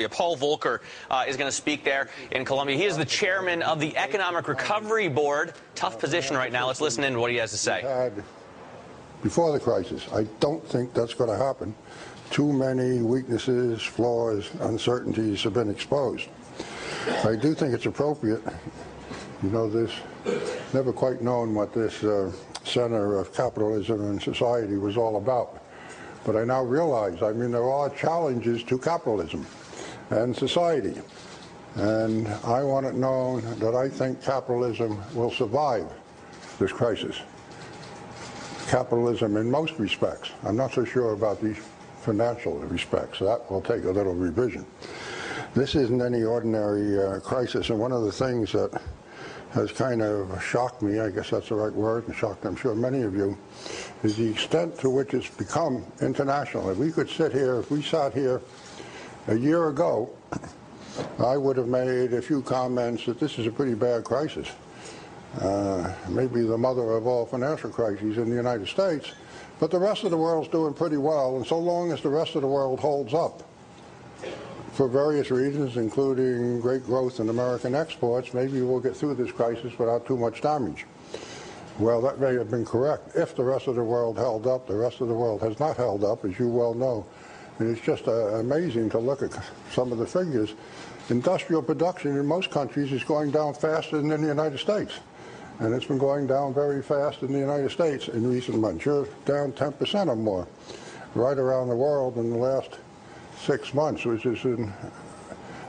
Paul Volcker is going to speak there in Colombia. He is the chairman of the Economic Recovery Board. Tough position right now. Let's listen in to what he has to say. Before the crisis, I don't think that's going to happen. Too many weaknesses, flaws, uncertainties have been exposed. I do think it's appropriate. You know, this never quite known what this center of capitalism and society was all about. But I now realize, I mean, there are challenges to capitalism and society. And I want it known that I think capitalism will survive this crisis. Capitalism in most respects. I'm not so sure about the financial respects. That will take a little revision. This isn't any ordinary crisis, and one of the things that has kind of shocked me, I guess that's the right word, and shocked, I'm sure, many of you, is the extent to which it's become international. If we could sit here, if we sat here a year ago, I would have made a few comments that this is a pretty bad crisis. Maybe the mother of all financial crises in the United States, but the rest of the world's doing pretty well, and so long as the rest of the world holds up, for various reasons, including great growth in American exports, maybe we'll get through this crisis without too much damage. Well, that may have been correct if the rest of the world held up. The rest of the world has not held up, as you well know. And it's just amazing to look at some of the figures. Industrial production in most countries is going down faster than in the United States. And it's been going down very fast in the United States in recent months. You're down 10% or more right around the world in the last 6 months, which is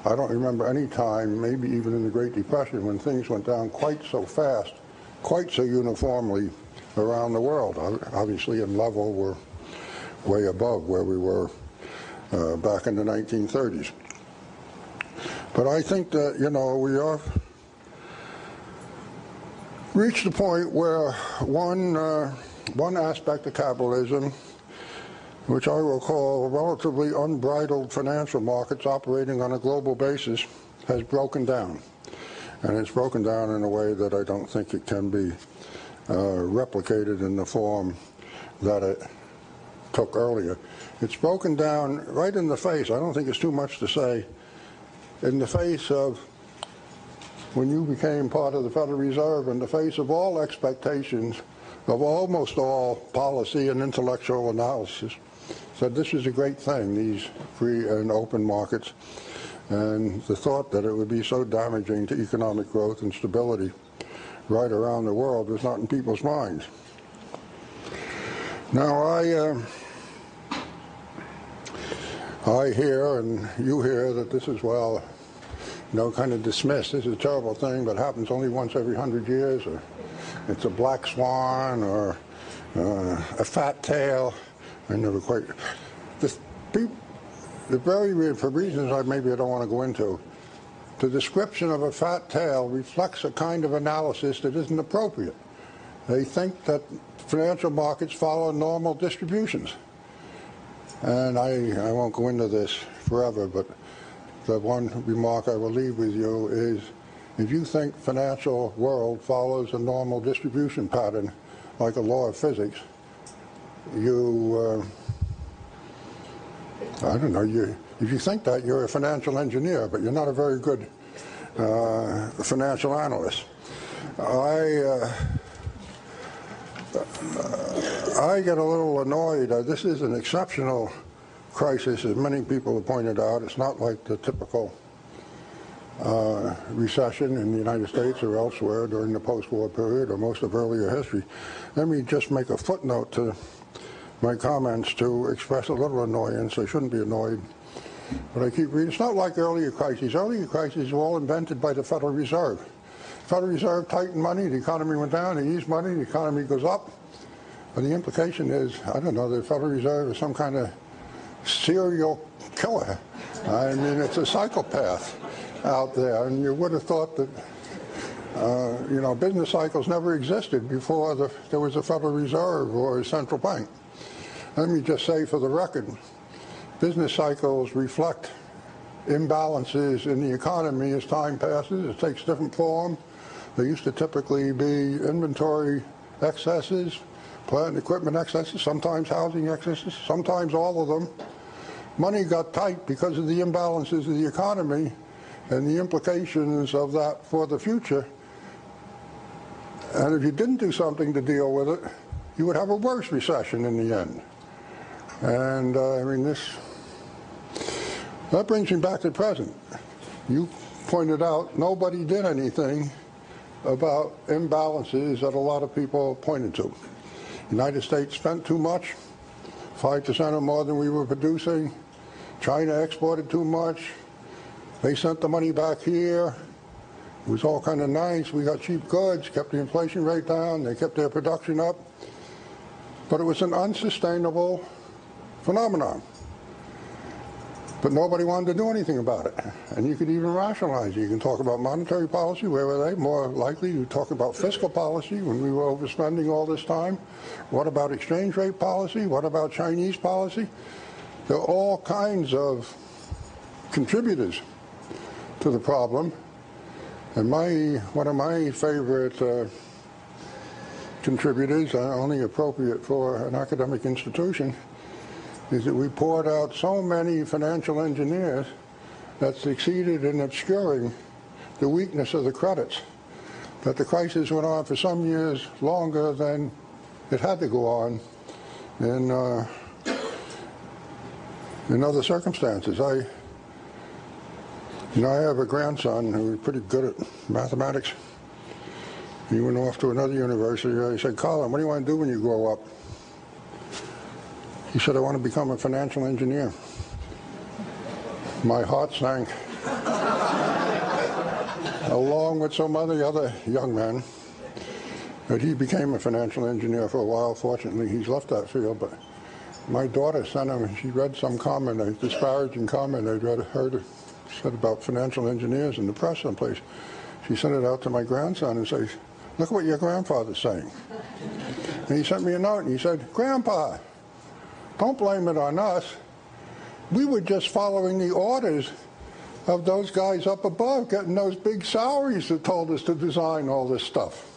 I don't remember any time, maybe even in the Great Depression, when things went down quite so fast, quite so uniformly around the world. Obviously, in level, we're way above where we were back in the 1930s. But I think that, you know, we are reached the point where one aspect of capitalism, which I will call relatively unbridled financial markets operating on a global basis, has broken down. And it's broken down in a way that I don't think it can be replicated in the form that it took earlier. It's broken down right in the face. I don't think it's too much to say. In the face of when you became part of the Federal Reserve, in the face of all expectations of almost all policy and intellectual analysis, said this is a great thing, these free and open markets, and the thought that it would be so damaging to economic growth and stability right around the world was not in people's minds. Now I hear, and you hear, that this is, well, you know, kind of dismissed. This is a terrible thing, but happens only once every 100 years, or it's a black swan, or a fat tail. I never quite. For reasons maybe I don't want to go into, the description of a fat tail reflects a kind of analysis that isn't appropriate. They think that financial markets follow normal distributions. And I won't go into this forever, but the one remark I will leave with you is, if you think financial world follows a normal distribution pattern, like a law of physics, you, I don't know, if you think that, you're a financial engineer, but you're not a very good financial analyst. I get a little annoyed. This is an exceptional crisis, as many people have pointed out. It's not like the typical recession in the United States or elsewhere during the post-war period or most of earlier history. Let me just make a footnote to my comments to express a little annoyance. I shouldn't be annoyed, but I keep reading. It's not like earlier crises. Earlier crises were all invented by the Federal Reserve. The Federal Reserve tightened money, the economy went down, they eased money, the economy goes up. But the implication is, I don't know, the Federal Reserve is some kind of serial killer. I mean, it's a psychopath out there, and you would have thought that, you know, business cycles never existed before there was a Federal Reserve or a central bank. Let me just say for the record, business cycles reflect imbalances in the economy as time passes. It takes different form. There used to typically be inventory excesses, plant and equipment excesses, sometimes housing excesses, sometimes all of them. money got tight because of the imbalances of the economy and the implications of that for the future. And if you didn't do something to deal with it, you would have a worse recession in the end. And I mean, that brings me back to the present. You pointed out nobody did anything about imbalances that a lot of people pointed to. The United States spent too much, 5% or more than we were producing. China exported too much. They sent the money back here. It was all kind of nice. We got cheap goods, kept the inflation rate down. They kept their production up. But it was an unsustainable phenomenon. But nobody wanted to do anything about it. And you could even rationalize it. You can talk about monetary policy. Where were they? More likely, you talk about fiscal policy when we were overspending all this time. What about exchange rate policy? What about Chinese policy? There are all kinds of contributors to the problem. And one of my favorite contributors, only appropriate for an academic institution, is that we poured out so many financial engineers that succeeded in obscuring the weakness of the credits, that the crisis went on for some years longer than it had to go on in other circumstances. I have a grandson who's pretty good at mathematics. He went off to another university. I said, "Colin, what do you want to do when you grow up?" He said, "I want to become a financial engineer." My heart sank. Along with some other young men. But he became a financial engineer for a while. Fortunately, he's left that field. But my daughter sent him, she read some comment, a disparaging comment I'd heard said about financial engineers in the press someplace. She sent it out to my grandson and says, "Look what your grandfather's saying." And he sent me a note and he said, "Grandpa, don't blame it on us. We were just following the orders of those guys up above, getting those big salaries that told us to design all this stuff."